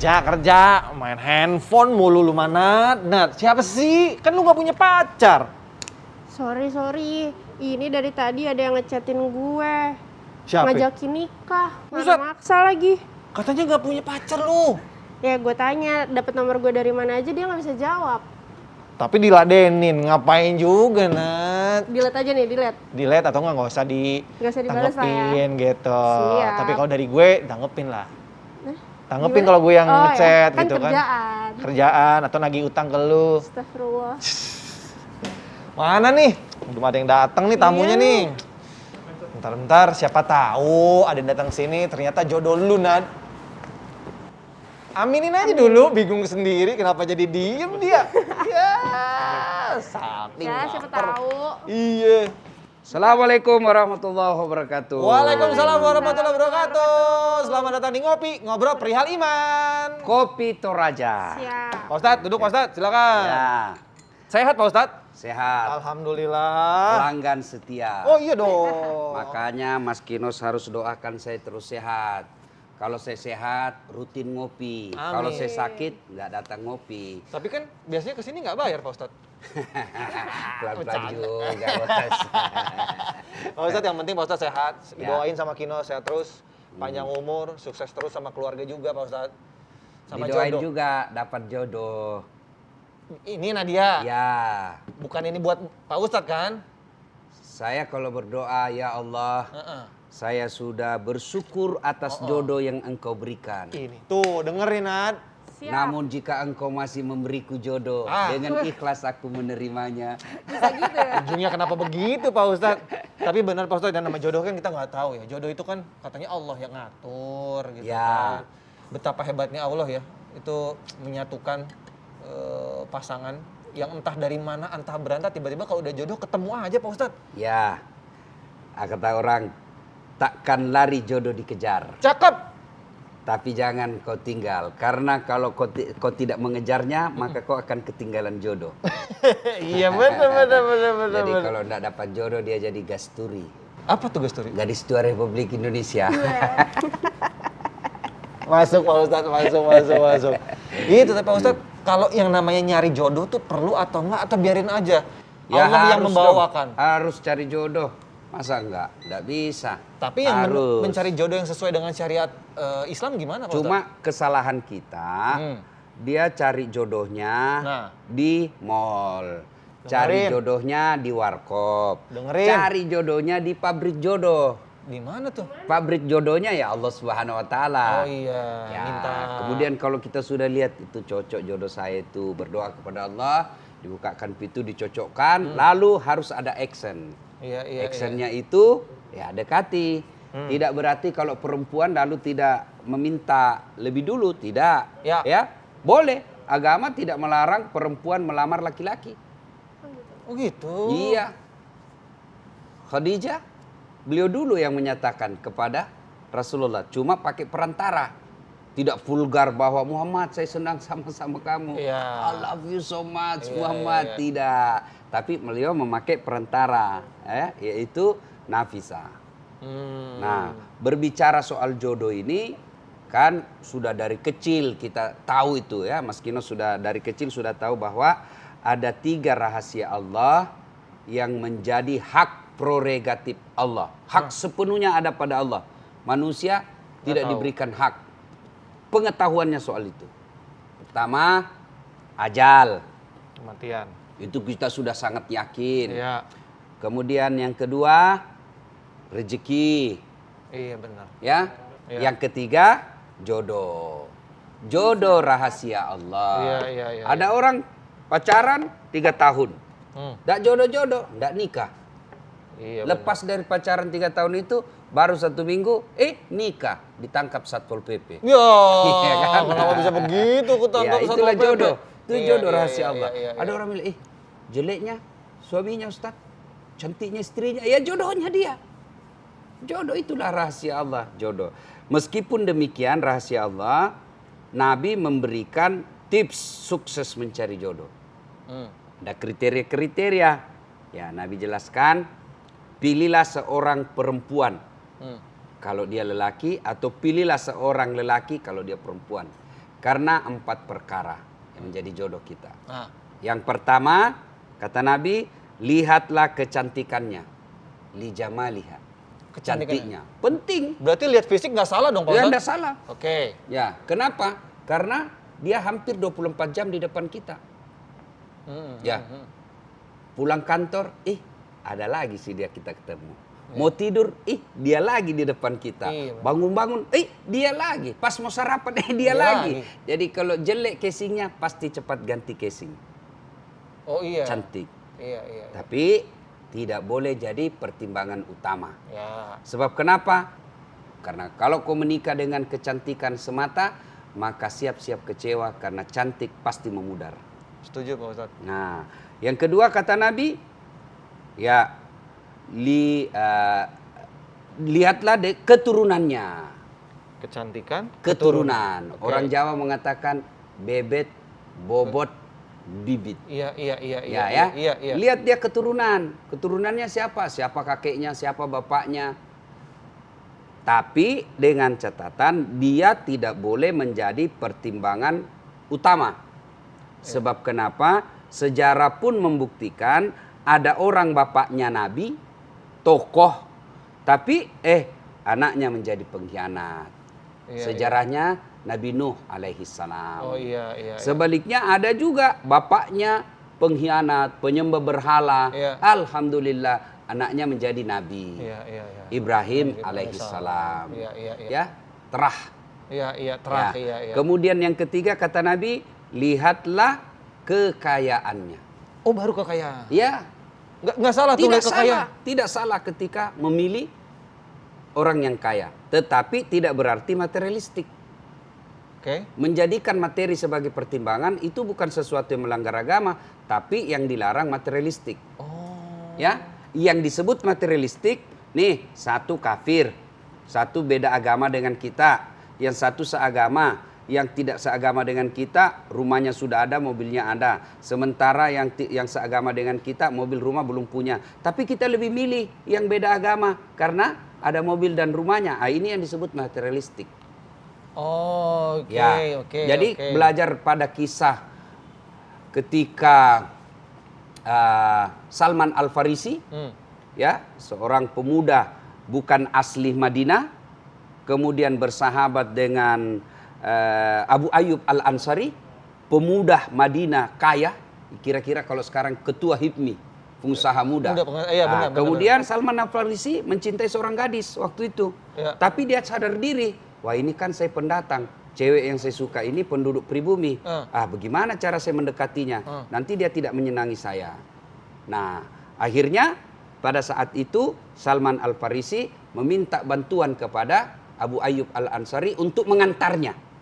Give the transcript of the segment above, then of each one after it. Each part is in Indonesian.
Kerja, main handphone mulu lu mana? Nat, siapa sih? Kan lu gak punya pacar. Sorry. Ini dari tadi ada yang ngechatin gue. Siapa? Ngajakin nikah. Buset. Mana maksa lagi. Katanya gak punya pacar lu. Ya gue tanya, dapet nomor gue dari mana aja, dia nggak bisa jawab. Tapi diladenin, ngapain juga, Nat? Delete aja nih, delete. Delete atau nggak usah Nggak usah dibales lah ya. tanggepin gitu. Siap. Tapi kalau dari gue, tanggepin lah. Nah, Tanggepin gimana? kalau gue yang Oh, ngechat ya. Kan gitu kerjaan. kan. Kerjaan atau nagih utang ke lu. Astagfirullah. Mana nih? Belum ada yang datang nih tamunya Iya. nih. Bentar, siapa tahu ada yang datang sini ternyata jodoh lu, Nad. Aminin aja dulu, bingung sendiri kenapa jadi diem dia. Ya, saking Ya, siapa baper. tahu. Iya. Assalamualaikum warahmatullahi wabarakatuh. Waalaikumsalam warahmatullahi wabarakatuh. Selamat datang di Ngopi, ngobrol perihal iman. Kopi Toraja. Siap. Pak Ustadz, duduk Pak Ustadz, silakan. Ya, Sehat Pak Ustadz? sehat. Alhamdulillah. Pelanggan setia. Oh iya dong. Makanya Mas Kinos harus doakan saya terus sehat. Kalau saya sehat, rutin ngopi. Amin. Kalau saya sakit, nggak datang ngopi. Tapi kan biasanya kesini nggak bayar Pak Ustadz. Pelan-pelan juga, Bos. Pak Ustadz yang penting Pak Ustadz sehat. Ya. Doain sama Kino sehat terus. Panjang umur, sukses terus sama keluarga juga Pak Ustadz. Sama Didoain jodoh. juga dapat jodoh. Ini Nadia. Ya, Bukan ini buat Pak Ustadz kan? saya kalau berdoa, ya Allah, Heeh. saya sudah bersyukur atas jodoh yang Engkau berikan. Ini. Tuh, dengerin Nad. Siap. Namun jika engkau masih memberiku jodoh, dengan ikhlas aku menerimanya. Bisa gitu ya. Ujungnya kenapa begitu Pak Ustadz? Tapi benar Pak Ustadz, dan nama jodoh kan kita nggak tahu ya. Jodoh itu kan katanya Allah yang ngatur gitu Ya. kan. Betapa hebatnya Allah ya. Itu menyatukan pasangan yang entah dari mana, entah berantah, tiba-tiba kalau udah jodoh ketemu aja Pak Ustadz. Ya, kata orang, takkan lari jodoh dikejar. Cakep! Tapi jangan kau tinggal, karena kalau kau tidak mengejarnya, maka kau akan ketinggalan jodoh. Iya benar. Jadi kalau tidak dapat jodoh, dia jadi gasturi. Apa tuh Gus Turi? Gadis tua Republik Indonesia. Masuk Pak Ustadz, masuk. Itu tapi Pak Ustadz, kalau yang namanya nyari jodoh tuh perlu atau enggak, atau biarin aja? Ya, Allah yang harus membawakan. dong. Harus cari jodoh. Masa enggak? Enggak bisa. Tapi yang harus. mencari jodoh yang sesuai dengan syariat Islam gimana Pak Ustadz? Cuma kesalahan kita, dia cari jodohnya Nah. di mall. Cari Dengerin. jodohnya di warkop. Dengerin. Cari jodohnya di pabrik jodoh. Di mana tuh? Pabrik jodohnya ya Allah Subhanahu wa taala. Oh iya, Ya, minta. kemudian kalau kita sudah lihat itu cocok jodoh saya itu, berdoa kepada Allah, dibukakan pintu, dicocokkan, lalu harus ada action. Iya. Actionnya itu ya dekati. Tidak berarti kalau perempuan lalu tidak meminta lebih dulu, tidak. Ya. Boleh. Agama tidak melarang perempuan melamar laki-laki. Oh gitu. Iya. Khadijah, beliau dulu yang menyatakan kepada Rasulullah. Cuma pakai perantara. Tidak vulgar bahwa Muhammad saya senang sama-sama kamu. Iya. I love you so much Iya, Muhammad. iya. Tidak. Tapi beliau memakai perantara. Yaitu Nafisa. Nah, berbicara soal jodoh ini kan sudah dari kecil kita tahu itu ya. Mas Kino sudah dari kecil sudah tahu bahwa ada 3 rahasia Allah yang menjadi hak prerogatif Allah. Hak sepenuhnya ada pada Allah. Manusia tidak tahu. diberikan hak pengetahuannya soal itu. Pertama, ajal. Kematian. Itu kita sudah sangat yakin. Iya. Kemudian yang kedua, rezeki. Iya benar. Ya. Iya. Yang ketiga, jodoh. Jodoh rahasia Allah. Iya. Ada orang pacaran 3 tahun. Nggak jodoh-jodoh, nggak nikah. Iya. Lepas dari pacaran 3 tahun itu, baru 1 minggu, nikah. Ditangkap Satpol PP. Ya, Iya kan? kenapa bisa begitu? Ya, Ketangkap itulah Satpol PP. jodoh. Itu Iya, jodoh rahasia Allah. Iya. Ada orang bilang, jeleknya suaminya Ustaz, cantiknya istrinya. Ya jodohnya dia. Jodoh itulah rahasia Allah, jodoh. Meskipun demikian rahasia Allah, Nabi memberikan tips sukses mencari jodoh. Ada kriteria-kriteria. Ya, Nabi jelaskan, pilihlah seorang perempuan kalau dia lelaki, atau pilihlah seorang lelaki kalau dia perempuan. Karena 4 perkara yang menjadi jodoh kita. Nah, Yang pertama, kata Nabi, lihatlah kecantikannya. Li jamaliha. Cantiknya. Penting. berarti lihat fisik nggak salah dong Pak Ya, Ustadz? enggak salah. Oke. Ya, kenapa? Karena dia hampir 24 jam di depan kita. Ya. Pulang kantor, ada lagi sih dia kita ketemu. Mau tidur, dia lagi di depan kita. Iya, benar. Bangun-bangun, dia lagi. Pas mau sarapan, dia lagi. Jadi kalau jelek casingnya, pasti cepat ganti casing. Oh iya. Cantik. Iya. Tapi tidak boleh jadi pertimbangan utama. Ya. Sebab kenapa? Karena kalau kau menikah dengan kecantikan semata, maka siap-siap kecewa karena cantik pasti memudar. Setuju Pak Ustadz. Nah, yang kedua kata Nabi, ya lihatlah keturunannya. Kecantikan. Keturunan. Oke. Orang Jawa mengatakan bebet, bobot, bibit. Iya. Ya. Lihat dia keturunan. Keturunannya siapa? Siapa kakeknya, siapa bapaknya. Tapi dengan catatan dia tidak boleh menjadi pertimbangan utama. Sebab kenapa? Sejarah pun membuktikan ada orang bapaknya Nabi, tokoh, tapi anaknya menjadi pengkhianat. Iya, Sejarahnya Nabi Nuh alaihi salam. Oh iya. Sebaliknya ada juga bapaknya pengkhianat, penyembah berhala. Iya. Alhamdulillah anaknya menjadi nabi. Iya. Ibrahim alaihi salam. Iya. Ya, terah. Iya, terah. Ya. Iya. Kemudian yang ketiga kata Nabi, lihatlah kekayaannya. Oh, baru kekayaan. Ya, Nggak salah tuh lihat kekayaan. tidak salah ketika memilih orang yang kaya. Tetapi tidak berarti materialistik. Oke. Menjadikan materi sebagai pertimbangan itu bukan sesuatu yang melanggar agama, tapi yang dilarang materialistik. Oh. Ya, yang disebut materialistik, nih satu kafir, satu beda agama dengan kita, yang satu seagama, yang tidak seagama dengan kita, rumahnya sudah ada, mobilnya ada. Sementara yang seagama dengan kita, mobil rumah belum punya. Tapi kita lebih milih yang beda agama karena ada mobil dan rumahnya. Ini yang disebut materialistik. Oh, oke. Ya. Jadi belajar pada kisah ketika Salman Al-Farisi, ya, seorang pemuda bukan asli Madinah, kemudian bersahabat dengan Abu Ayyub Al-Ansari, pemuda Madinah kaya, kira-kira kalau sekarang ketua HIPMI, pengusaha muda. Iya, benar. Kemudian Salman Al-Farisi mencintai seorang gadis waktu itu. Ya. Tapi dia sadar diri, wah ini kan saya pendatang, cewek yang saya suka ini penduduk pribumi. Bagaimana cara saya mendekatinya? Nanti dia tidak menyenangi saya. Nah, akhirnya pada saat itu Salman Al-Farisi meminta bantuan kepada Abu Ayyub Al-Ansari untuk mengantarnya.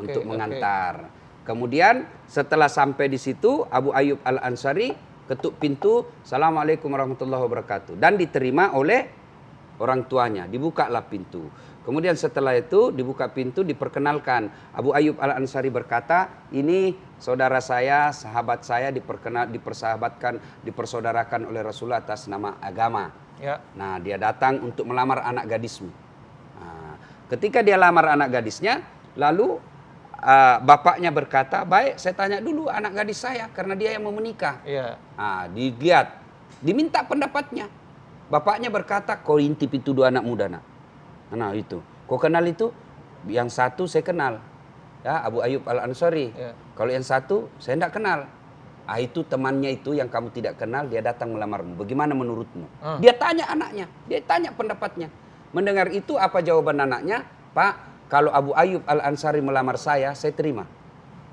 Untuk mengantar. Kemudian setelah sampai di situ, Abu Ayyub Al-Ansari ketuk pintu, Assalamualaikum warahmatullahi wabarakatuh. Dan diterima oleh orang tuanya, dibukalah pintu. Kemudian setelah itu dibuka pintu, diperkenalkan. Abu Ayyub Al-Ansari berkata, ini saudara saya, sahabat saya dipersahabatkan, dipersaudarakan oleh Rasulullah atas nama agama. Ya. Nah, dia datang untuk melamar anak gadismu. Nah, ketika dia lamar anak gadisnya, lalu bapaknya berkata, baik saya tanya dulu anak gadis saya karena dia yang mau menikah. Iya. Nah, dilihat, diminta pendapatnya. Bapaknya berkata, kau intip itu dua anak muda nak. Nah itu, kau kenal itu? Yang satu saya kenal, ya Abu Ayyub Al-Ansari. Ya. Kalau yang satu saya tidak kenal. Itu temannya itu yang kamu tidak kenal, dia datang melamarmu. Bagaimana menurutmu? Dia tanya anaknya, dia tanya pendapatnya. Mendengar itu apa jawaban anaknya? Pak, kalau Abu Ayyub Al-Ansari melamar saya terima.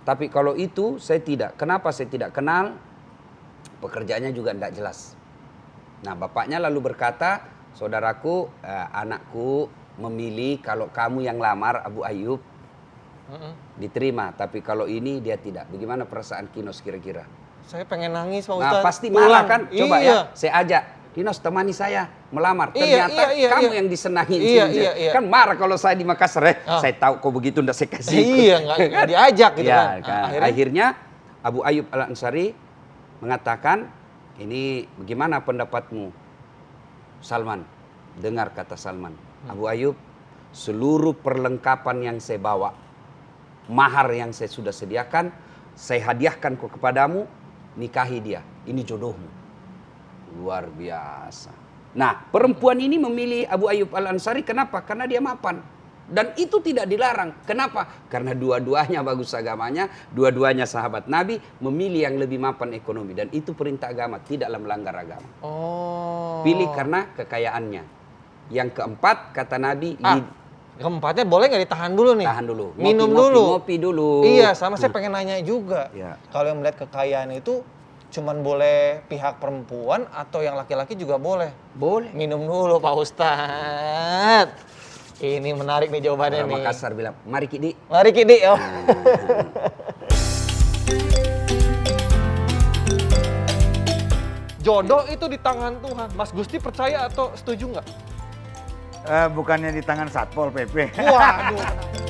Tapi kalau itu saya tidak. Kenapa saya tidak kenal? Pekerjaannya juga tidak jelas. Nah, bapaknya lalu berkata, saudaraku, anakku memilih kalau kamu yang lamar Abu Ayyub diterima, tapi kalau ini dia tidak. Bagaimana perasaan Kinos kira-kira? Saya pengen nangis Pak Nah, Ustadz. pasti marah kan? Coba Iya. ya, saya ajak. Kinos temani saya melamar. Iya, Ternyata kamu iya. yang disenangi. Iya. Kan marah kalau saya di Makassar. Saya tahu kok begitu ndak saya kasih ikut. Iya, nggak diajak gitu Ya, kan. akhirnya Abu Ayyub Al-Ansari mengatakan, ini bagaimana pendapatmu Salman? Dengar kata Salman. Abu Ayyub, seluruh perlengkapan yang saya bawa, mahar yang saya sudah sediakan, saya hadiahkan kepadamu, nikahi dia. Ini jodohmu. Luar biasa. Nah, perempuan ini memilih Abu Ayyub Al-Ansari kenapa? Karena dia mapan. Dan itu tidak dilarang. Kenapa? Karena dua-duanya bagus agamanya, dua-duanya sahabat Nabi, memilih yang lebih mapan ekonomi. Dan itu perintah agama, tidaklah melanggar agama. Oh. Pilih karena kekayaannya. Yang keempat, kata Nabi, Keempatnya boleh nggak ditahan dulu nih? tahan dulu. Minum dulu. Ngopi dulu. Iya, sama saya pengen nanya juga. Ya. Kalau yang melihat kekayaan itu cuman boleh pihak perempuan atau yang laki-laki juga boleh? Boleh. Minum dulu Pak Ustadz. Ini menarik nih jawabannya Orang nih. Makassar bilang, mari Kidi. Mari Kidi. Oh. Jodoh itu di tangan Tuhan. Mas Gusti percaya atau setuju nggak? Bukannya di tangan Satpol PP. Waduh.